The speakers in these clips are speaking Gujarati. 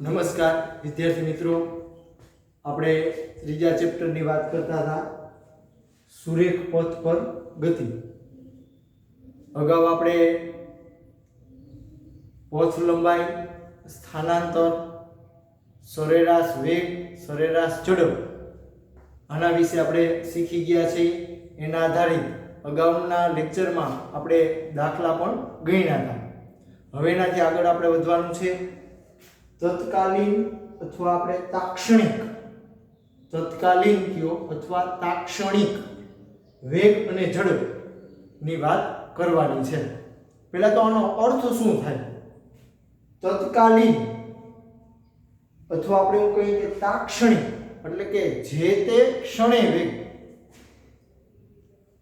નમસ્કાર વિદ્યાર્થી મિત્રો, આપણે ત્રીજા ચેપ્ટરની વાત કરતા હતા સુરેખ પથ પર ગતિ. અગાઉ આપણે પથ લંબાઈ, સ્થાનાંતર, સરેરાશ વેગ, સરેરાશ ઝડપ આના વિશે આપણે શીખી ગયા છીએ. એના આધારિત અગાઉના લેક્ચરમાં આપણે દાખલા પણ ગણ્યા હતા. હવે એનાથી આગળ આપણે વધવાનું છે તત્કાલીન અથવા આપણે તાક્ષણિક, તત્કાલીન કયો અથવા તાક્ષણિક વેગ અને ઝડપ ની વાત કરવાની છે. પહેલા તો આનો અર્થ શું થાય? તત્કાલીન અથવા આપણે એવું કહીએ કે તાક્ષણિક એટલે કે જે તે ક્ષણે વેગ,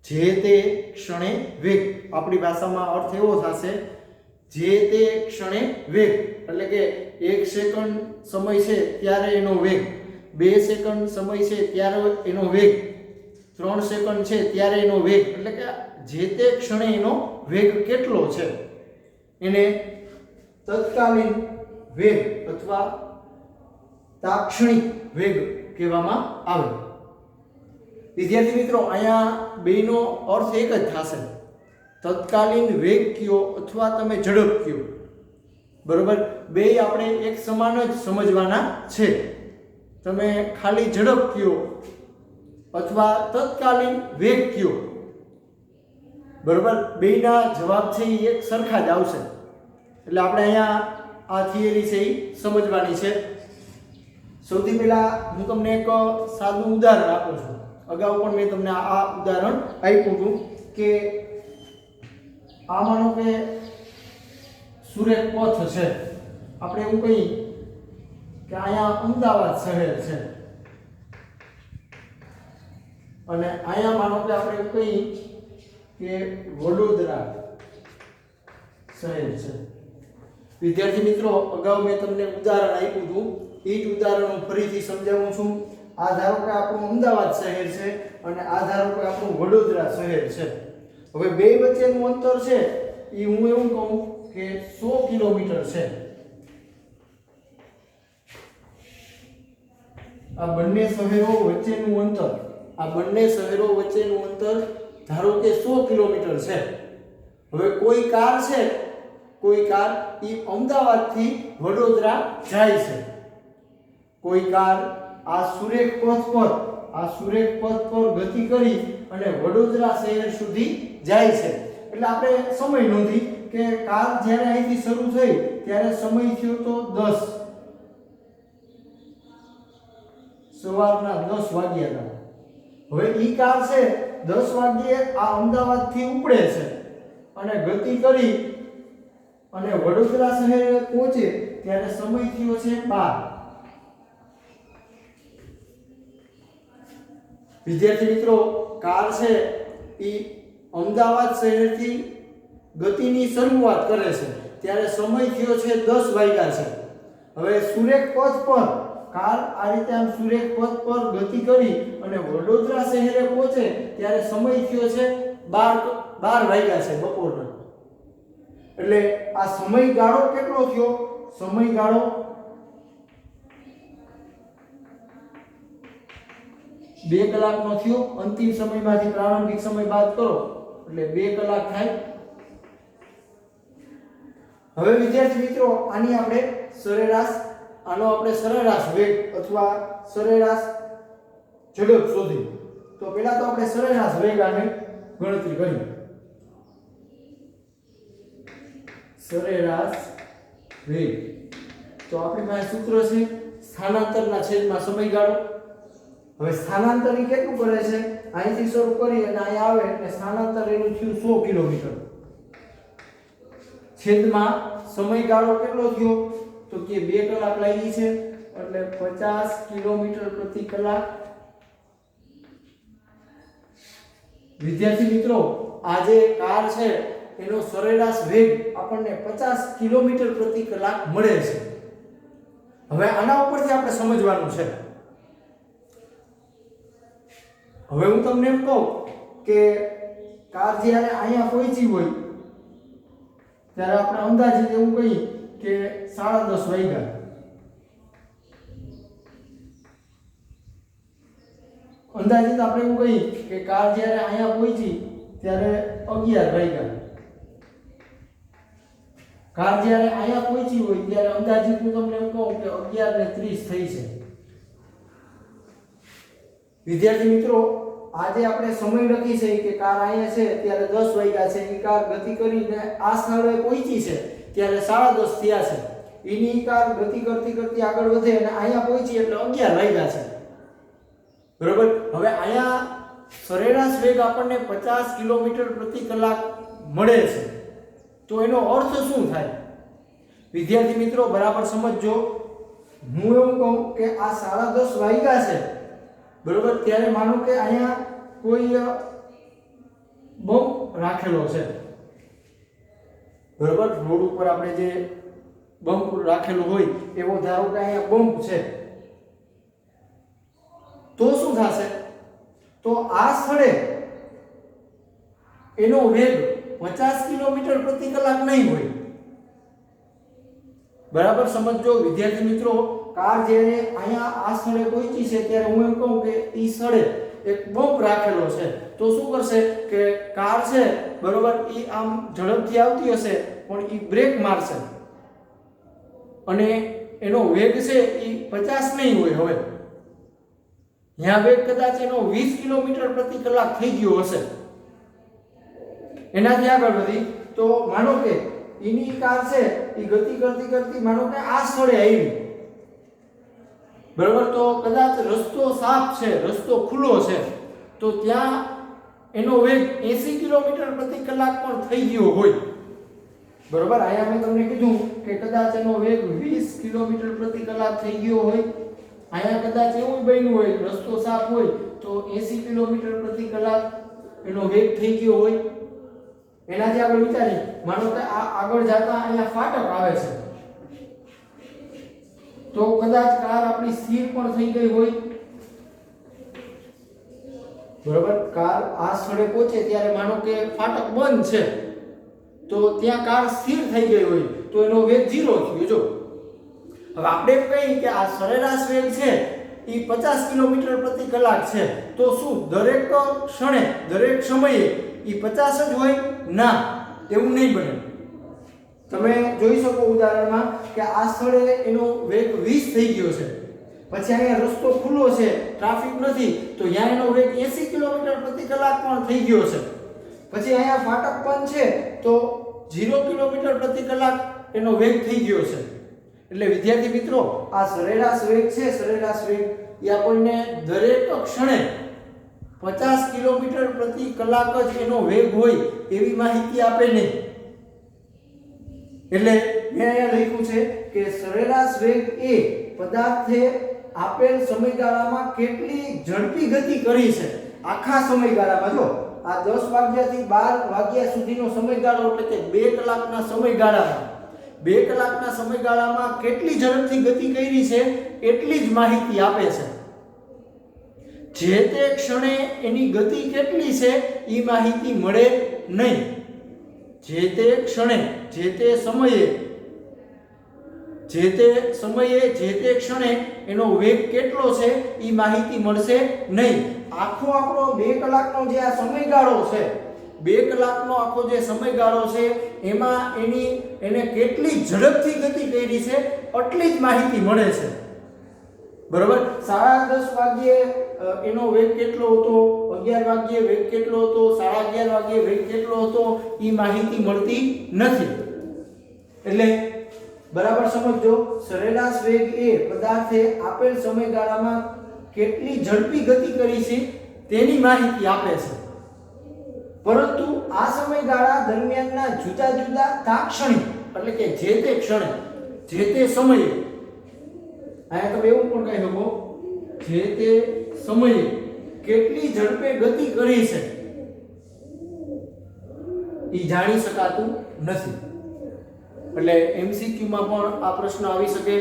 જે તે ક્ષણે વેગ. આપણી ભાષામાં અર્થ એવો થશે જે તે ક્ષણે વેગ એટલે કે 1 સેકન્ડ સમય છે ત્યારે એનો વેગ, 2 સેકન્ડ સમય છે ત્યારે એનો વેગ, 3 સેકન્ડ છે ત્યારે એનો વેગ, એટલે કે જે તે ક્ષણે એનો વેગ કેટલો છે એને તત્કાલીન વેગ અથવા તાક્ષણિક વેગ કહેવામાં આવે. વિદ્યાર્થી મિત્રો, અહીંયા બેનો અર્થ એક જ થશે. તત્કાલીન વેગ કયો અથવા તમે ઝડપ કયો, બરોબર? બે આપણે એક સમાન જ સમજવાના છે. તમે ખાલી ઝડપ કયો અથવા તત્કાલીન વેગ કયો, બરોબર, બેના જવાબ છે એ એક સરખા જ આવશે. એટલે આપણે અહીંયા આ થિયરી છે એ સમજવાની છે. સૌથી પહેલા હું તમને એક સાદું ઉદાહરણ આપું છું. અગાઉ પણ મેં તમને આ ઉદાહરણ આપ્યું હતું કે આ માનો કે સુરેખ પથ છે. આપણે એવું કહીએ કે અહીંયા અમદાવાદ શહેર છે અને અહીંયા માનો કે આપણે એવું કહીએ કે વડોદરા શહેર છે. વિદ્યાર્થી મિત્રો, અગાઉ મેં તમને ઉદાહરણ આપ્યું હતું, એ જ ઉદાહરણ હું ફરીથી સમજાવું છું. આ ધારો કે આપણું અમદાવાદ શહેર છે અને આ ધારો કે આપણું વડોદરા શહેર છે. હવે બે વચ્ચેનું અંતર છે એ હું એવું કહું કે 100 કિલોમીટર છે. આ બંને શહેરો વચ્ચેનું અંતર, આ બંને શહેરો વચ્ચેનું અંતર ધારો કે 100 કિલોમીટર છે. હવે કોઈ કાર છે, કોઈ કાર એ અમદાવાદથી વડોદરા જાય છે. કોઈ કાર આ સુરેખ પથ પર ગતિ કરી અને વડોદરા શહેર સુધી જાય છે. એટલે આપણે સમય નોંધી કે કાર જ્યારે અહીંથી શરૂ થઈ ત્યારે સમય થયો તો 10, સવારના 10 વાગ્યા હતા. હવે ઈ કાર છે 10 વાગ્યે આ અમદાવાદથી ઉપડે છે અને ગતિ કરી અને વડોદરા શહેરે પહોંચે ત્યારે સમય થયો છે 12. વિદ્યાર્થી મિત્રો, કાર છે એ અમદાવાદ શહેરથી ગતિની શરૂઆત કરે છે ત્યારે સમય થયો છે 10 વાગ્યા છે. હવે સુરેખ પથ પર કાર આ રીતે આમ સુરેખ પથ પર ગતિ કરી અને વડોદરા શહેરે પહોંચે ત્યારે સમય થયો છે 12 વાગ્યા છે બપોરના. એટલે આ સમયગાળો કેટલો થયો? સમયગાળો 2 કલાકનો થયો. અંતિમ સમયમાંથી પ્રારંભિક સમય બાદ કરો એટલે 2 કલાક થાય. હવે વિદ્યાર્થી મિત્રો, આની આપણે સરેરાશ, આનો આપણે સરેરાશ વેગ અથવા સરેરાશ ઝડપ શોધી. તો પહેલા તો આપણે સરેરાશ વેગ આને ગણતરી કરીએ. સરેરાશ વેગ તો આપણી પાસે સૂત્ર છે સ્થાનાંતરના છેદમાં સમયગાળો. હવે સ્થાનાંતર એ કેટલું કરે છે? અહીંથી શરૂ કરી અને અહીં આવે એટલે સ્થાનાંતર એનું થયું 100 કિલોમીટર. છેદમાં સમયગાળો કેટલો થયો? તો કે 2 કલાક લાગી છે એટલે 50 કિલોમીટર પ્રતિ કલાક. વિદ્યાર્થી મિત્રો, આ જે કાર છે એનો સરેરાશ વેગ આપણને 50 કિલોમીટર પ્રતિ કલાક મળે છે. હવે આના ઉપરથી આપણે સમજવાનું છે. હવે હું તમને એમ કહું કે કાર જ્યારે અહીંયા પહોંચી હોય ત્યારે આપણે અંદાજિત એવું કહીએ કે 10:30 વાગ્યા. અંદાજિત આપણે એવું કહી કે કાર જ્યારે અહીંયા પહોંચી ત્યારે 11 વાગ્યા, કાર જ્યારે અહીંયા પહોંચી હોય ત્યારે અંદાજિત હું તમને એમ કહું કે 11:30 થઈ છે. વિદ્યાર્થી મિત્રો, આજે આપણે સમય લખી છે કે કાર અહીંયા છે ત્યારે 10 વાગ્યા છે, એ કાર ગતિ કરીને આ સ્થળે પહોંચી છે ત્યારે 10:30 થયા છે. એની કાર ગતિ કરતી કરતી આગળ વધે અને અહીંયા પહોંચી એટલે 11 વાગ્યા છે. બરોબર. હવે અહીંયા સરેરાશ વેગ આપણને 50 કિલોમીટર પ્રતિ કલાક મળે છે. તો એનો અર્થ શું થાય? વિદ્યાર્થી મિત્રો બરાબર સમજજો. હું એવું કહું કે આ 10:30 વાગ્યા છે, બરોબર, ત્યારે માનો કે અહીંયા કોઈ બમ્પ રાખેલો છે, બરોબર, રોડ ઉપર આપણે જે બમ્પ રાખેલું હોય એવો ધારો કે અહીંયા બમ્પ છે. તો શું થશે? તો આ સ્થળે એનો વેગ 50 કિલોમીટર પ્રતિ કલાક નહીં હોય. બરાબર સમજો વિદ્યાર્થી મિત્રો. કાર જ્યારે અહીંયા આ સ્થળે પહોંચી છે ત્યારે હું એમ કહું કે એ સ્થળે એક બમ્પ રાખેલો છે. તો શું કરશે કે કાર છે, બરોબર, એ આમ ઝડપથી આવતી હશે પણ એ બ્રેક મારશે અને એનો વેગ છે એ 50 નહીં હોય. હવે ત્યાં વેગ કદાચ એનો 20 કિલોમીટર પ્રતિ કલાક થઈ ગયો હશે. એનાથી આગળ વધી તો માનો કે એની કાર છે એ ગતિ કરતી કરતી માનો કે આ સ્થળે આવી, બરોબર, તો કદાચ રસ્તો સાફ છે, રસ્તો ખુલ્લો છે, તો ત્યાં એનો વેગ 80 કિલોમીટર પ્રતિ કલાક પણ થઈ ગયો હોય. બરોબર. અહીંયા મેં તમને કીધું કે કદાચ એનો વેગ 20 કિલોમીટર પ્રતિ કલાક થઈ ગયો હોય. અહીંયા કદાચ એવું બન્યું હોય રસ્તો સાફ હોય તો 80 કિલોમીટર પ્રતિ કલાક એનો વેગ થઈ ગયો હોય. એનાથી આગળ વિચારીએ, માનો કે આ આગળ જતા અહીંયા ફાટક આવે છે, તો કદાચ કાર આપણી સ્થિર પણ થઈ ગઈ હોય. બરોબર. કાર આ સ્થળે પહોંચે ત્યારે માનો કે ફાટક બંધ છે, તો ત્યાં કાર સ્થિર થઈ ગઈ હોય તો એનો વેગ 0 થયો. જો હવે આપણે એમ કહીએ કે આ સરેરાશ વેગ છે એ 50 કિલોમીટર પ્રતિ કલાક છે, તો શું દરેક ક્ષણે દરેક સમયે એ 50 જ હોય? ના, એવું નહીં બને. તમે જોઈ શકો ઉદાહરણમાં કે આ સ્થળે એનો વેગ 20 થઈ ગયો છે, પછી અહીંયા રસ્તો ખુલ્લો છે, ટ્રાફિક નથી, તો ત્યાં એનો વેગ 80 કિલોમીટર પ્રતિ કલાક પણ થઈ ગયો છે. પછી અહીંયા ફાટક બંધ છે તો 0 કિલોમીટર પ્રતિ કલાક એનો વેગ થઈ ગયો છે. એટલે વિદ્યાર્થી મિત્રો, આ સરેરાશ વેગ છે, સરેરાશ વેગ એ આપણને દરેક ક્ષણે 50 કિલોમીટર પ્રતિ કલાક જ એનો વેગ હોય એવી માહિતી આપે નહીં. એટલે મેં અહીંયા લખ્યું છે કે સરેરાશ વેગ એ પદાર્થે આપેલ સમયગાળામાં કેટલી ઝડપી ગતિ કરી છે. આખા સમયગાળામાં, જો આ 10 વાગ્યાથી 12 વાગ્યા સુધીનો સમયગાળો એટલે કે 2 કલાકના સમયગાળામાં 2 કલાકના સમયગાળામાં કેટલી ઝડપથી ગતિ કરી છે એટલી જ માહિતી આપે છે. જે તે ક્ષણે એની ગતિ કેટલી છે એ માહિતી મળે નહીં. જે તે ક્ષણે, જે તે સમયે, જે તે ક્ષણે એનો વેગ કેટલો છે એ માહિતી મળશે નહીં. આખો આપણો 2 કલાકનો જે આ સમયગાળો છે, 2 કલાકનો આખો જે સમયગાળો છે એમાં એને કેટલી ઝડપથી ગતિ કરી છે એટલી જ માહિતી મળે છે. બરોબર. 10:30 વાગ્યે એનો વેગ કેટલો હતો, 11 વાગ્યે વેગ કેટલો હતો, 11:30 વાગ્યે વેગ કેટલો હતો એ માહિતી મળતી નથી. એટલે બરાબર સમજો, સરેરાશ વેગ એ પદાર્થે આપેલ સમયગાળામાં કેટલી ઝડપી ગતિ કરી છે તેની માહિતી આપે છે. પરંતુ આ સમયગાળા દરમિયાનના જુદા જુદા તાક્ષણિક એટલે કે જે તે ક્ષણે, જે તે સમયે, અહીંયા તમે એવું પણ કહી શકો જે તે સમયે કેટલી ઝડપે ગતિ કરી છે એ જાણી શકાતું નથી. એટલે MCQ માં પણ આ પ્રશ્ન આવી શકે.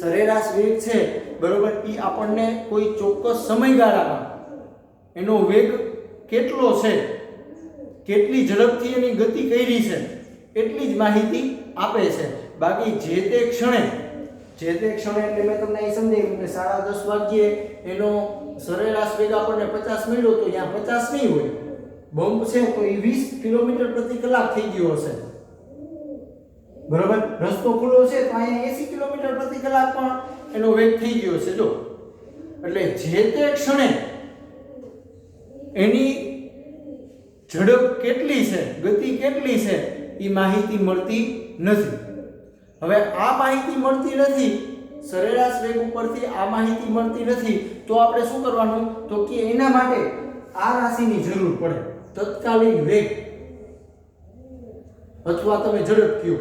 સરેરાશ વેગ છે, બરોબર, એ આપણને કોઈ ચોક્કસ સમયગાળામાં એનો વેગ કેટલો છે, કેટલી ઝડપથી એની ગતિ કરી છે એટલી જ માહિતી આપે છે. બાકી જે તે ક્ષણે એટલે મેં તમને અહીં સમજાવ્યું કે 10:30 વાગ્યે એનો સરેરાશ વેગ આપણને 50 મળ્યો તો અહીંયા 50 નહીં હોય, બમ્પ છે તો એ 20 કિલોમીટર પ્રતિ કલાક થઈ ગયો હશે, બરોબર. રસ્તો ખુલ્લો છે તો અહીંયા 80 કિલોમીટર પ્રતિ કલાક પણ એનો વેગ થઈ ગયો છે. જો એટલે જે તે ક્ષણે એની ઝડપ કેટલી છે, ગતિ કેટલી છે, એ માહિતી મળતી નથી. હવે આ માહિતી મળતી નથી, સરેરાશ વેગ ઉપરથી આ માહિતી મળતી નથી, તો આપણે શું કરવાનું, તો કે એના માટે આ રાશિની જરૂર પડે, તત્કાલીન વેગ અથવા તમે ઝડપ કયો.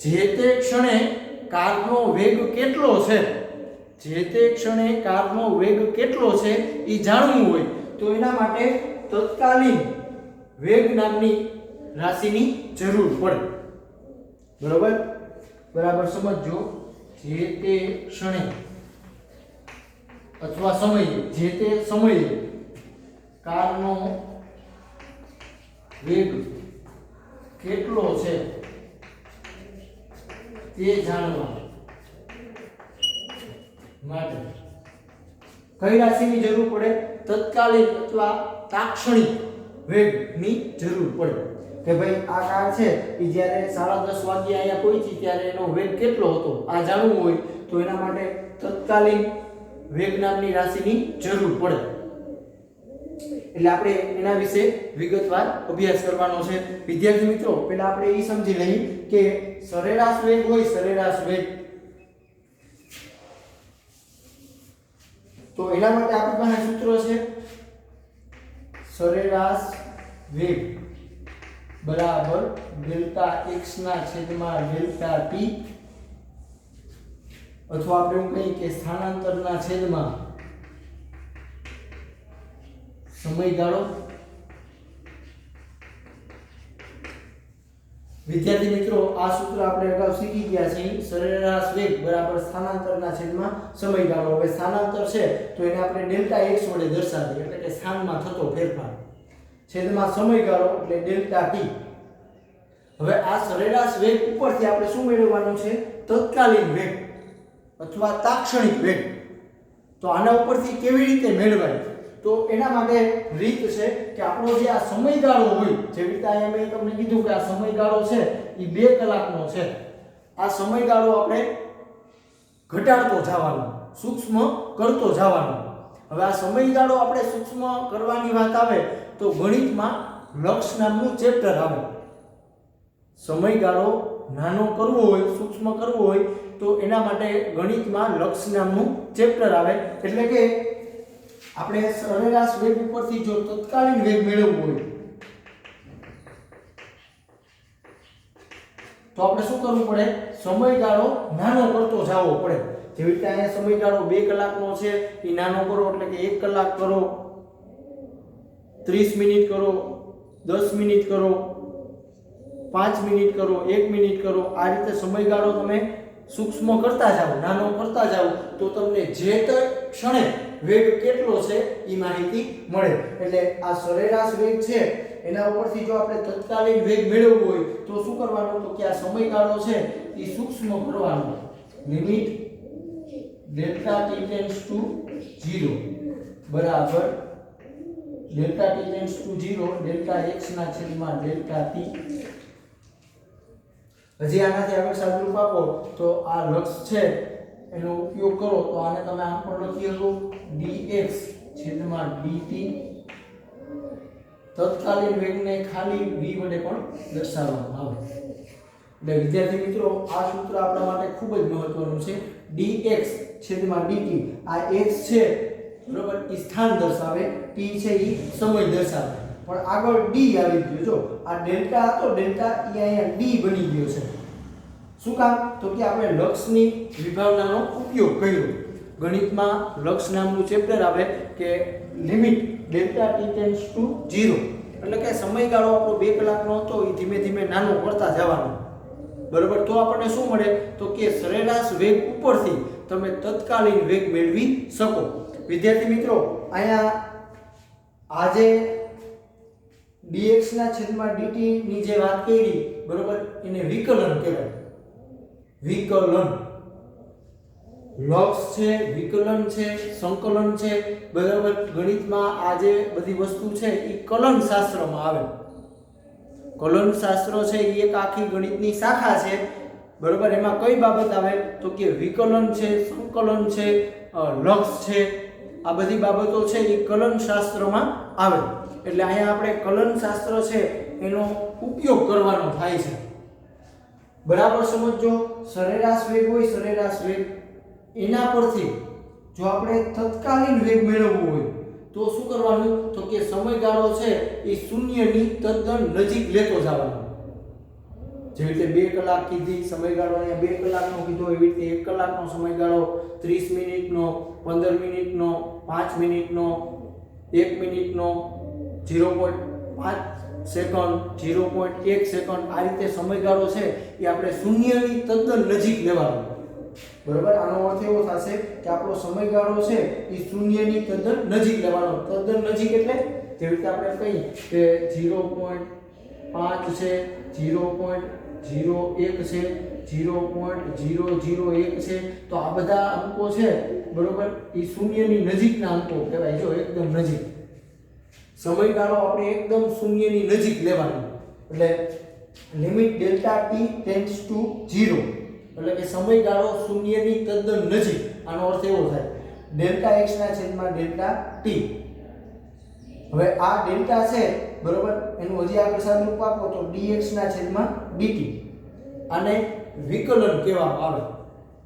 જે તે ક્ષણે કારનો વેગ કેટલો છે, જે તે ક્ષણે કારનો વેગ કેટલો છે એ જાણવું હોય તો એના માટે તત્કાલીન વેગ નામની રાશિની જરૂર પડે. બરોબર, બરાબર સમજો. જે તે ક્ષણે અથવા સમયે, જે તે સમયે કારનો વેગ કેટલો છે તે જાણવા માટે કઈ રાશિની જરૂર પડે, તત્કાલીન અથવા તાક્ષણિક વેગની જરૂર પડે. કે ભાઈ આ કાર છે એ જ્યારે 10:30 વાગે અહીંયા પહોંચી ત્યારે એનો વેગ કેટલો હતો આ જાણવું હોય તો એના માટે તત્કાલીન વેગ નામની રાશિની જરૂર પડે. એટલે આપણે એના વિશે વિગતવાર અભ્યાસ કરવાનો છે. વિદ્યાર્થી મિત્રો, પહેલા આપણે એ સમજી લઈએ કે સરેરાશ વેગ હોય, સરેરાશ વેગ, તો એના માટે આપણી પાસે સૂત્ર છે સરેરાશ વેગ બરાબર ડેલ્ટા x ના છેદમાં ડેલ્ટા t, અથવા આપણે એવું કહીએ કે સ્થાનાંતરના છેદમાં સમયગાળો. વિદ્યાર્થી મિત્રો, આ સૂત્ર આપણે અગાઉ શીખી ગયા છીએ. સરેરાશ વેગ બરાબર સ્થાનાંતરના છેદમાં સમયગાળો. હવે સ્થાનાંતર છે તો એને આપણે ડેલ્ટા x વડે દર્શાવીએ, એટલે કે સ્થાનમાં થતો ફેરફાર, છેદમાં સમયગાળો એટલે ડેલ્ટા t. હવે આ સરેરાશ વેગ ઉપરથી આપણે શું મેળવવાનું છે, તત્કાલીન વેગ અથવા તાક્ષણિક વેગ. તો આના ઉપરથી કેવી રીતે મેળવાય, તો એના માટે રીત છે કે આપણો જે આ સમયગાળો હોય, જેવી રીતે અહીંયા મેં તમને કીધું કે આ સમયગાળો છે એ 2 કલાકનો છે. આ સમયગાળો આપણે ઘટાડતો જવાનો, સૂક્ષ્મ કરતો જવાનો. હવે આ સમયગાળો આપણે સૂક્ષ્મ કરવાની વાત આવે તો ગણિતમાં લક્ષ નામનું ચેપ્ટર આવે. સમયગાળો નાનો કરવો હોય, સૂક્ષ્મ કરવો હોય તો એના માટે ગણિતમાં લક્ષ નામનું ચેપ્ટર આવે. એટલે કે આપણે સરેરાશ વેગ ઉપરથી જો તત્કાલીન વેગ મેળવવો હોય તો આપણે શું કરવું પડે, સમયગાળો નાનો કરતો જવો પડે. જેવી રીતે અહીંયા સમયગાળો 2 કલાકનો છે, એ નાનો કરો એટલે કે 1 કલાક કરો, 30 મિનિટ કરો, 10 મિનિટ કરો, 5 મિનિટ કરો, 1 મિનિટ કરો. આ રીતે સમયગાળો તમે સૂક્ષ્મ કરતા જાઓ, નાનો કરતા જાઓ તો તમને જે તે ક્ષણે વેગ કેટલો છે એ માહિતી મળે. એટલે આ સરેરાશ વેગ છે એના ઉપરથી જો આપણે તત્કાલીન વેગ મેળવવો હોય તો શું કરવાનું, તો કે આ સમયગાળો છે એ સૂક્ષ્મ કરવાનો. Limit delta t tends to 0 બરાબર delta t tends to 0 delta x ના છેદમાં ડેલ્ટા t. હજી આનાથી આગળ સાદુરૂપ આપો તો આ લક્ષ છે એનો ઉપયોગ કરો તો આને તમે આમ પણ લખી શકો dx છેદમાં dt. તત્કાલીન વેગને ખાલી v વડે પણ દર્શાવવામાં આવે. એટલે વિદ્યાર્થી મિત્રો, આ સૂત્ર આપણા માટે ખૂબ જ મહત્વનું છે. dx છેદમાં dt, આ x છે બરોબર એ સ્થાન દર્શાવે, t છે એ સમય દર્શાવે, પણ આગળ d આવી ગયો. જો આ ડેલ્ટા હતો, ડેલ્ટા એ અહીંયા d બની ગયો છે. શું કામ, તો કે આપણે લક્ષની વિભાવનાનો ઉપયોગ કર્યો. ગણિતમાં લક્ષ નામનું ચેપ્ટર આવે કે limit delta t tends to 0, એટલે કે સમયગાળો આપણો 2 કલાકનો હતો એ ધીમે ધીમે નાનો કરતા જવાનો. બરોબર, તો આપણને શું મળે, તો કે સરેરાશ વેગ ઉપરથી તમે તત્કાલીન વેગ મેળવી શકો. વિદ્યાર્થી મિત્રો, અહીંયા આજે dx ના છેદમાં dt ની જે વાત કરી બરોબર, એને વિકલન કહેવાય. વિકલન લક્ષ છે, વિકલન છે, સંકલન છે, બરાબર. ગણિતમાં આ જે બધી વસ્તુ છે એ કલન શાસ્ત્રમાં આવે. કલન શાસ્ત્ર છે એ એક આખી ગણિતની શાખા છે, બરાબર. એમાં કઈ બાબત આવે તો કે વિકલન છે, સંકલન છે, લક્ષ છે, આ બધી બાબતો છે એ કલન શાસ્ત્રમાં આવે. એટલે અહીંયા આપણે કલન શાસ્ત્ર છે એનો ઉપયોગ કરવાનો થાય છે. બરાબર સમજો. સરેરાશ વેગ હોય, સરેરાશ વેગ, એના પરથી જો આપણે તત્કાલીન વેગ મેળવવો હોય તો શું કરવાનું તો કે સમયગાળો છે એ શૂન્યની તદ્દન નજીક લેતો જવાનો. જેવી રીતે 2 કલાક કીધી સમયગાળો, અહીંયા 2 કલાકનો કીધો, એવી રીતે 1 કલાકનો સમયગાળો, 30 મિનિટનો, 15 મિનિટનો, 5 મિનિટનો, 1 મિનિટનો, 0.5 સેકન્ડ, 0.1 સેકન્ડ, આ રીતે સમયગાળો છે એ આપણે શૂન્યની તદ્દન નજીક લેવાનો. બરાબર. આનો અર્થ એવો થશે કે આપણો સમયગાળો છે એ શૂન્યની તદ્દન નજીક લેવાનો. તદ્દન નજીક એટલે જેવી રીતે આપણે કહીએ કે 0.5 છે, 0.01 છે, 0.001 છે, તો આ બધા અંકો છે, બરોબર, એ શૂન્યની નજીકના અંકો કહેવાય. જો એકદમ નજીક સમયગાળો આપણે એકદમ શૂન્યની નજીક લેવાનો. એટલે limit delta t tends to 0, એટલે કે સમયગાળો શૂન્યની તદ્દન નજીક. આનો અર્થ એવો થાય ડેલ્ટા x ના છેદમાં ડેલ્ટા t. હવે આ ડેલ્ટા છે, બરોબર, એનું હજી આગળ સાદુરૂપ આપો તો dx ના છેદમાં dt. આને વિકલન કહેવામાં આવે.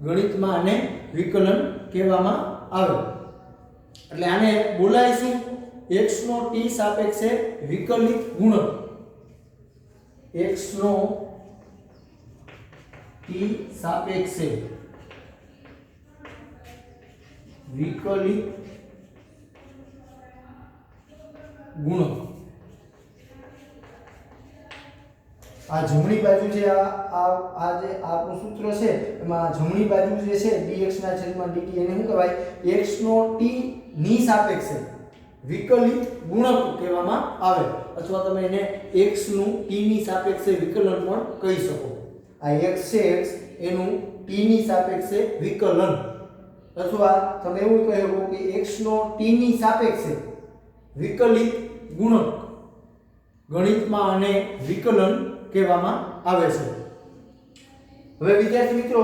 ગણિતમાં આને વિકલન કહેવામાં આવે. એટલે આને બોલાય શું? x નો t સાપેક્ષે વિકલિત ગુણક. x નો t સાપેક્ષે વિકલિત ગુણક. આ જમણી બાજુ જે આ જે આપણું સૂત્ર છે એમાં જમણી બાજુ જે છે dx ના છેદમાં dt, એને શું કહેવાય? x નો t ની સાપેક્ષે વિકલિત ગુણક કહેવામાં આવે. અથવા તમે એને x નું t ની સાપેક્ષે વિકલન પણ કહી શકો. આ x છે, x એનું t ની સાપેક્ષે વિકલન, અથવા તમે એવું કહી શકો કે x નો t ની સાપેક્ષે વિકલિત ગુણક. ગણિતમાં આને વિકલન કહેવામાં આવે છે. હવે વિદ્યાર્થી મિત્રો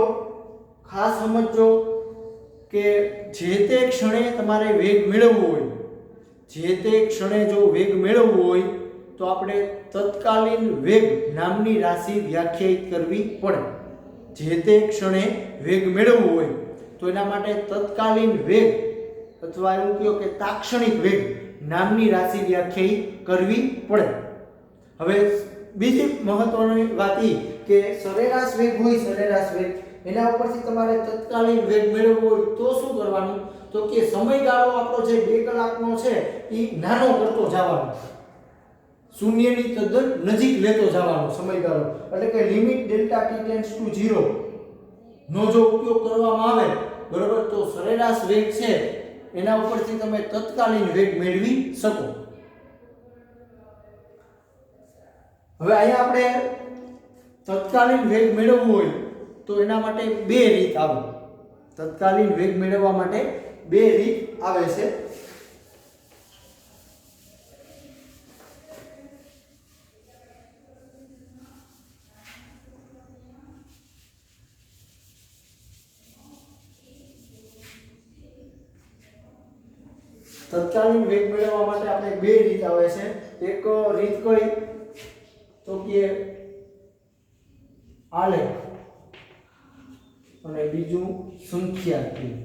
ખાસ સમજો કે જે તે ક્ષણે તમારે વેગ મેળવવો હોય, જે તે ક્ષણે જો વેગ મેળવવો હોય તો આપણે તત્કાલીન વેગ નામની રાશિ વ્યાખ્યાયિત કરવી પડે. જે તે ક્ષણે વેગ મેળવવો હોય તો એના માટે તત્કાલીન વેગ અથવા એવું કહો કે તાક્ષણિક વેગ નામની રાશિ વ્યાખ્યાયિત કરવી પડે. હવે બીજી મહત્વની વાત એ કે સરેરાશ વેગ હોય, સરેરાશ વેગ, એના ઉપરથી તમારે તત્કાલીન વેગ મેળવવો હોય તો શું કરવાનું તો કે સમયગાળો આપણો જે 2 કલાકનો છે એ નાનો કરતો જવાનો, શૂન્યની તદ્દન નજીક લેતો જવાનો સમયગાળો. એટલે કે limit delta t tends to 0 નો જો ઉપયોગ કરવામાં આવે, બરોબર, તો સરેરાશ વેગ છે એના ઉપરથી તમે તત્કાલીન વેગ મેળવી શકો. હવે અહીંયા આપણે તત્કાલીન વેગ મેળવવો હોય તો એના માટે 2 રીત આવે. તત્કાલીન વેગ મેળવવા માટે 2 રીત આવે છે. તત્કાલીન વેગ મેળવવા માટે આપણે 2 રીત આવે છે. એક રીત કઈ તો કે આલેખ અને બીજું સંખ્યાકીય.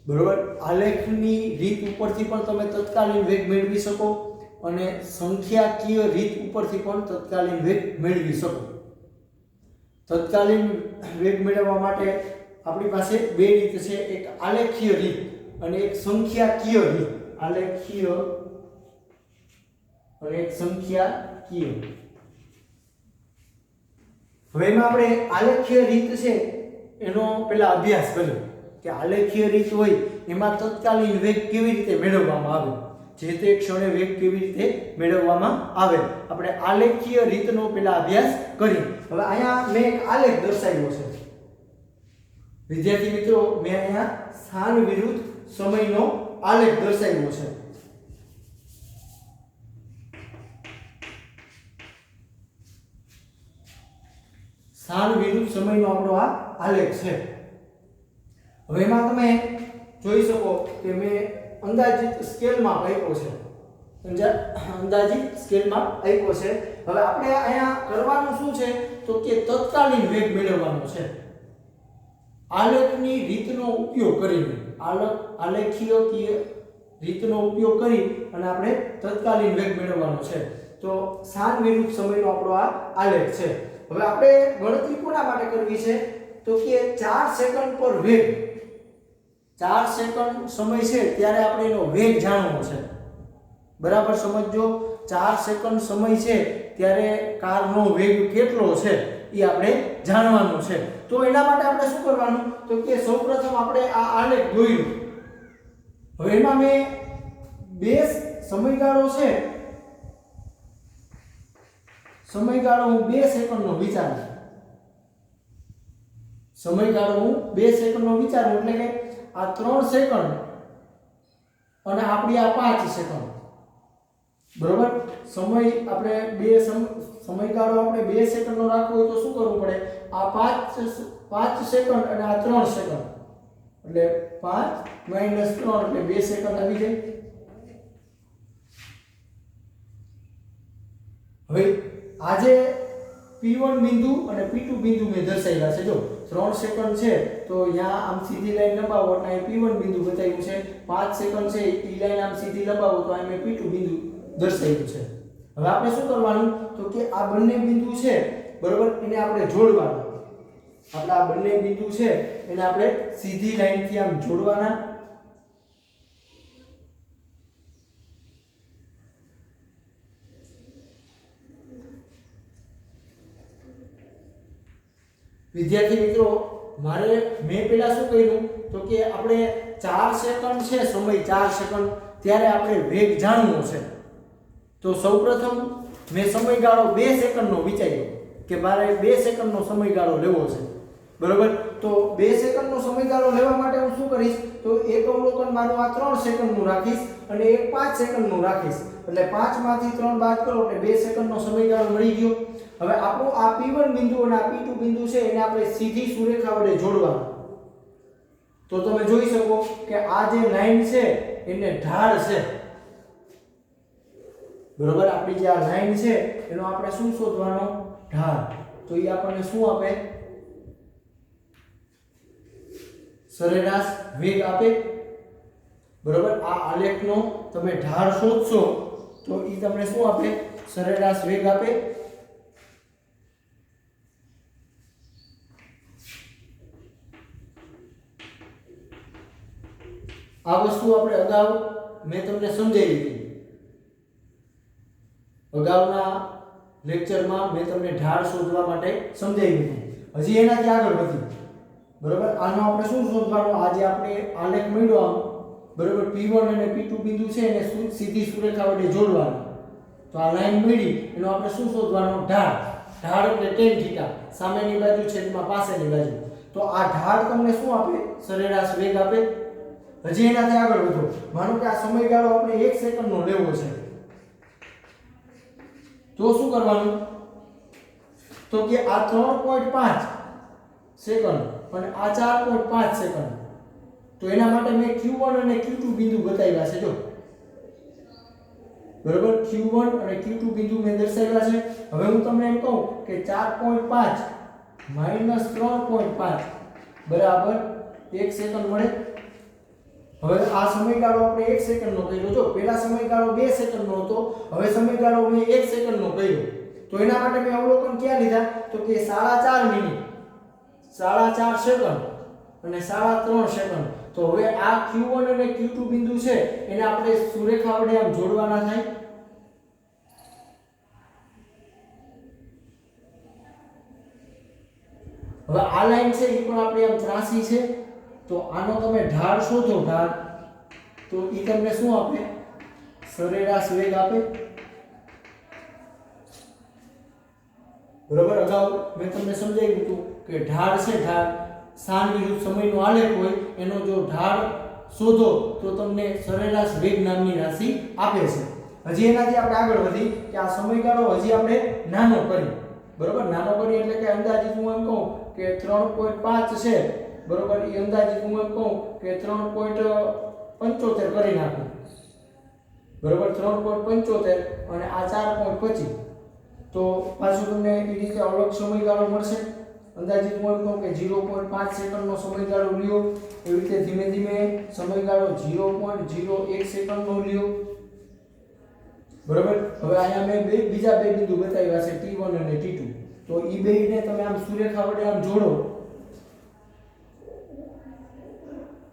બરોબર. આલેખની રીત ઉપરથી પણ તમે તત્કાલીન વેગ મેળવી શકો અને સંખ્યાકીય રીત ઉપરથી પણ તત્કાલીન વેગ મેળવી શકો. તત્કાલીન વેગ મેળવવા માટે આપણી પાસે 2 રીત છે. એક આલેખીય રીત અને એક સંખ્યાકીય રીત. આલેખીય અને એક સંખ્યાકીય. હવે એમાં આપણે આલેખીય રીત છે એનો પહેલા અભ્યાસ કર્યો કે આલેખીય રીત હોય એમાં તત્કાલીન વેગ કેવી રીતે મેળવવામાં આવે. જે તે ક્ષણે વેગ કેવી રીતે મેળવવામાં આવે. આપણે આલેખીય રીતનો પેલા અભ્યાસ કરી. હવે અહીંયા મેં એક આલેખ દર્શાવ્યો છે વિદ્યાર્થી મિત્રો. મેં અહીંયા સ્થાન વિરુદ્ધ સમયનો આલેખ દર્શાવ્યો છે. સ્થાન વિરુદ્ધ સમયનો આપણો આ આલેખ છે. હવે એમાં તમે જોઈ શકો કે મેં અંદાજિત સ્કેલમાં આપ્યો છે. અંદાજિત સ્કેલમાં આપ્યો છે. હવે આપણે અહીંયા કરવાનું શું છે તો કે તત્કાલીન વેગ મેળવવાનો છે આલેખની રીતનો ઉપયોગ કરીને. આલેખીય રીતનો ઉપયોગ કરી અને આપણે તત્કાલીન વેગ મેળવવાનો છે. તો સ્થાન વિરુદ્ધ સમયનો આપણો આ આલેખ છે. હવે આપણે ગણતરી કોના માટે કરવી છે તો કે 4 સેકન્ડ પર વેગ. 4 સેકન્ડ સમય છે ત્યારે આપણે એનો વેગ જાણવો છે. બરાબર સમજો. 4 સેકન્ડ સમય છે ત્યારે કારનો વેગ કેટલો છે એ આપણે જાણવાનું છે. તો એના માટે આપણે શું કરવાનું તો કે સૌપ્રથમ આપણે આ આલેખ દોર્યું. હવે એમાં મેં બે સમયગાળો છે. સમયગાળો હું 2 સેકન્ડનો વિચારું. સમયગાળો હું 2 સેકન્ડનો વિચારું એટલે કે આ 3 સેકન્ડ અને આપણી આ 5 સેકન્ડ. બરોબર. સમય આપણે સમયગાળો આપણે 2 સેકન્ડનો રાખવો હોય તો શું કરવું પડે? આ 5 સેકન્ડ અને આ 3 સેકન્ડ એટલે 5 - 3 એટલે 2 સેકન્ડ આવી જાય. હવે આજે P1 બિંદુ અને P2 બિંદુ મેં દર્શાવ્યા છે. જો 3 સેકન્ડ છે તો અહીંયા આમ સીધી લાઈન લંબાવો એટલે અહીં P1 બિંદુ બતાવ્યું છે. 5 સેકન્ડ છે એ લાઈન આમ સીધી લંબાવો તો અહીં મેં P2 બિંદુ દર્શાવ્યું છે. હવે આપણે શું કરવાનું તો કે આ બંને બિંદુ છે બરોબર એને આપણે જોડવાના. આપણે આ બંને બિંદુ છે એને આપણે સીધી લાઈનથી આમ જોડવાના. વિદ્યાર્થી મિત્રો મેં પેલા શું કર્યું તો કે આપણે 4 સેકન્ડ છે સમય 4 સેકન્ડ ત્યારે આપણે વેગ જાણવો છે. તો સૌપ્રથમ મેં સમયગાળો 2 સેકન્ડનો વિચાર્યો કે મારે 2 સેકન્ડનો સમયગાળો લેવો છે. બરોબર. તો 2 સેકન્ડનો સમયગાળો લેવા માટે હું શું કરીશ તો એક અવલોકન મારું આ 3 સેકન્ડનું રાખીશ અને એક 5 સેકન્ડનું રાખીશ. એટલે 5 માંથી 3 બાદ કરો એટલે 2 સેકન્ડનો સમયગાળો મળી ગયો. હવે આપણું આ P1 બિંદુ અને આ P2 બિંદુ છે એને આપણે સીધી સુરેખા વડે જોડવાનું. તો તમે જોઈ શકો કે આ જે લાઈન છે એને ઢાળ છે. બરોબર. આપણી જે આ લાઈન છે એનો આપણે શું શોધવાનો? ઢાળ. તો એ આપણને શું આપે? સરેરાશ વેગ આપે. બરોબર. આ આલેખનો તમે ઢાળ શોધશો તો એ તમને શું આપે? સરેરાશ વેગ આપે. આ વસ્તુ આપણે અગાઉ મેં તમને સમજાવી દીધી. અગાઉના લેક્ચરમાં મેં તમને ઢાળ શોધવા માટે સમજાવી દીધું. હજી એનાથી આગળ વધ્યું. બરોબર. આનો આપણે શું શોધવાનું? આજે આપણે આલેખ મળ્યો આમ બરોબર. P1 અને P2 બિંદુ છે એને સીધી સુરેખા વડે જોડવાનું. તો આ લાઈન મળી એનો આપણે શું શોધવાનો? ઢાળ. ઢાળ એટલે tan થીટા. સામેની બાજુ છેદમાં પાછળની બાજુ. તો આ ઢાળ તમને શું આપે? સરેરાશ વેગ આપે. હજી એનાથી આગળ વધો. માનો કે આ સમયગાળો આપણે 1 સેકન્ડનો લેવો છે તો શું કરવાનું તો કે આ 3.5 સેકન્ડ અને આ 4.5 સેકન્ડ. તો એના માટે મેં Q1 અને Q2 બિંદુ બતાવ્યા છે. જો બરોબર. Q1 અને Q2 બિંદુ મેં દર્શાવ્યા છે. હવે હું તમને એમ કહું કે 4.5 - 3.5 બરાબર 1 સેકન્ડ મળે. હવે આ સમયગાળો આપણે 1 સેકન્ડનો કર્યો. જો પહેલા સમયગાળો 2 સેકન્ડનો હતો, હવે સમયગાળો મેં 1 સેકન્ડનો કર્યો. તો એના માટે મેં અવલોકન ક્યાં લીધા તો કે 4.5 મિનિટ, 4.5 સેકન્ડ અને 3.5 સેકન્ડ. તો હવે આ Q1 અને Q2 બિંદુ છે એને આપણે સુરેખા વડે આમ જોડવાના થાય. હવે આ લાઈન છે એ પણ આપણે આમ ત્રાસી છે. તો આનો તમે ઢાળ શોધો, ઢાળ તો એ તમને શું આપે? સરેરાશ વેગ આપે. બરોબર, અગાઉ મેં તમને સમજાવ્યું હતું કે ઢાળ છે, ઢાળ સ્થાન વિરુદ્ધ સમયનો આલેખ હોય, એનો જો ઢાળ શોધો તો તમને સરેરાશ વેગ નામની રાશિ આપે છે. હજી એનાથી આપણે આગળ વધી કે આ સમયગાળો હજી આપણે નાનો કરી. બરોબર, નાનો કરી એટલે કે અંદાજિત હું એમ કહું કે 3.5 છે. બરોબર, એ અંદાજિત હું એમ કહું કે 3.75 કરી નાખું. બરોબર, 3.75 અને આ 4.25, તો પાછું તમને એ રીતે અલગ સમયગાળો મળશે. અંદાજિત હું એમ કહું કે 0.5 સેકન્ડનો સમયગાળો લ્યો, એવી રીતે ધીમે ધીમે સમયગાળો 0.01 સેકન્ડનો લ્યો. બરોબર, હવે અહીંયા મેં બીજા બે બિંદુ બતાવ્યા છે T1 અને T2. તો એ બેને તમે આમ સુરેખા વડે આમ જોડો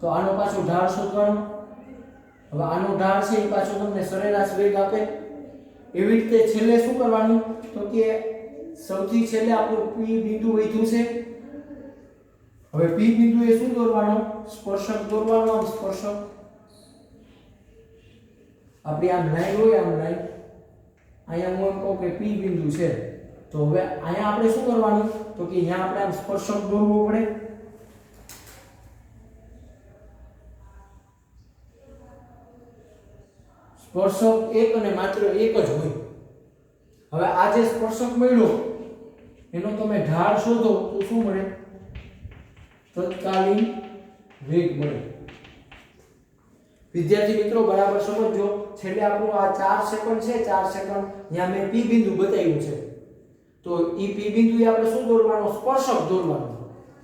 તો આનો પાછો ઢાળ શોધવાનો. હવે આનો ઢાળ છે એ પાછો તમને સરેરાશ વેગ આપે. એવી રીતે છેલ્લે શું કરવાનું તો કે સૌથી છેલ્લે આપણું P બિંદુ વધ્યું છે. હવે P બિંદુ એ શું દોરવાનો? સ્પર્શક દોરવાનો. આમ સ્પર્શક આપણી આમ લાઈન હોય, આમ લાઈન અહીંયા હું એમ કહું કે P બિંદુ છે. તો હવે અહીંયા આપણે શું કરવાનું તો કે અહીંયા આપણે આમ સ્પર્શક દોરવો પડે. સ્પર્શક એક અને માત્ર એક જ હોય. હવે આ જે સ્પર્શક મળ્યો એનો તમે ઢાળ શોધો તો શું મળે? તત્કાલીન વેગ મળે. વિદ્યાર્થી મિત્રો બરાબર સમજો. છેલ્લે આપણું આ 4 સેકન્ડ છે, 4 સેકન્ડ અહીંયા મેં P બિંદુ બતાવ્યું છે. તો ઈ P બિંદુએ આપણે શું દોરવાનો? સ્પર્શક દોરવાનો.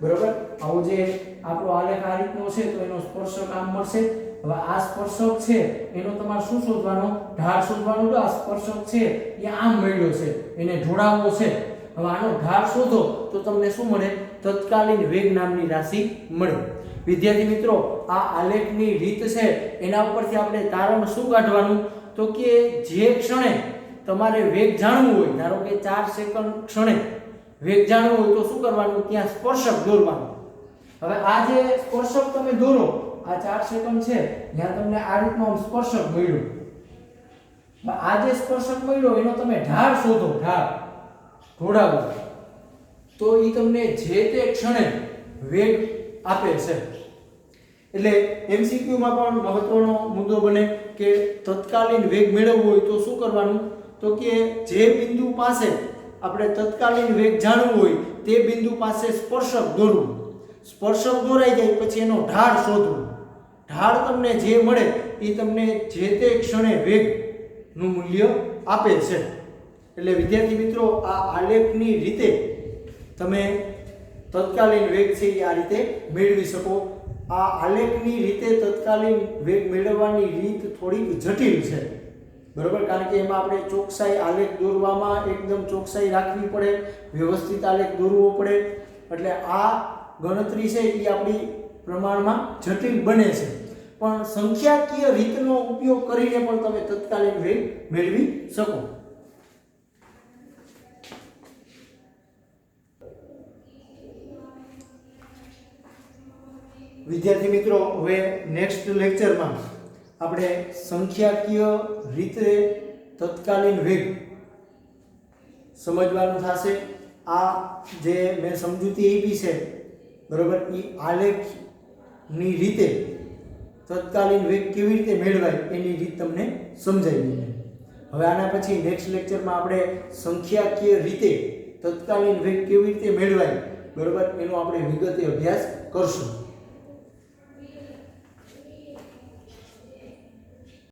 બરોબર, આવો જે આપણો આલેખ આ રીતનો છે તો એનો સ્પર્શક આમ મળશે. હવે આ સ્પર્શક છે એનો તમારે શું શોધવાનો? ઢાળ શોધવાનો. તો આ સ્પર્શક છે એ આમ મળ્યો છે, એને ઢોળાવવો છે. હવે આનો ઢાળ શોધો તો તમને શું મળે? તત્કાલીન વેગ નામની રાશિ મળે. વિદ્યાર્થી મિત્રો આ આલેખની રીત છે એના ઉપરથી આપણે તારણ શું કાઢવાનું તો કે જે ક્ષણે તમારે વેગ જાણવું હોય, ધારો કે 4 સેકન્ડ ક્ષણે વેગ જાણવું હોય તો શું કરવાનું? ત્યાં સ્પર્શક દોરવાનું. હવે આ જે સ્પર્શક તમે દોરો, આ 4 સેકન્ડ છે ત્યાં તમને આ રીતનો સ્પર્શક મળ્યો. આ જે સ્પર્શક મળ્યો એનો તમે ઢાળ શોધો, ઢાળ ઢોળાવો તો એ તમને જે તે ક્ષણે વેગ આપે છે. એટલે MCQ માં પણ મહત્વનો મુદ્દો બને કે તત્કાલીન વેગ મેળવવો હોય તો શું કરવાનું તો કે જે બિંદુ પાસે આપણે તત્કાલીન વેગ જાણવું હોય તે બિંદુ પાસે સ્પર્શક દોરવું. સ્પર્શક દોરાઈ જાય પછી એનો ઢાળ શોધવું. ઢાળ તમને જે મળે એ તમને જે તે ક્ષણે વેગનું મૂલ્ય આપે છે. એટલે વિદ્યાર્થી મિત્રો આ આલેખની રીતે તમે તત્કાલીન વેગ છે એ આ રીતે મેળવી શકો. આ આલેખની રીતે તત્કાલીન વેગ મેળવવાની રીત થોડીક જટિલ છે. બરોબર, કારણ કે એમાં આપણે ચોકસાઈ આલેખ દોરવામાં એકદમ ચોકસાઈ રાખવી પડે, વ્યવસ્થિત આલેખ દોરવો પડે. એટલે આ ગણતરી છે એ આપણી પ્રમાણમાં જટિલ બને છે. પણ સંખ્યાકીય રીતનો ઉપયોગ કરીને પણ તમે તત્કાલીન વેગ મેળવી શકો. વિદ્યાર્થી મિત્રો હવે નેક્સ્ટ લેક્ચરમાં આપણે સંખ્યાકીય રીતે તત્કાલીન વેગ સમજવાનું થશે. આ જે મેં સમજૂતી આપી છે બરોબર, એ આલેખની રીતે તત્કાલીન વેગ કેવી રીતે મેળવાય એની રીત તમને સમજાવી. હવે આના પછી નેક્સ્ટ લેક્ચરમાં આપણે સંખ્યાકીય રીતે તત્કાલીન વેગ કેવી રીતે મેળવાય બરોબર એનો આપણે વિગતે અભ્યાસ કરશું.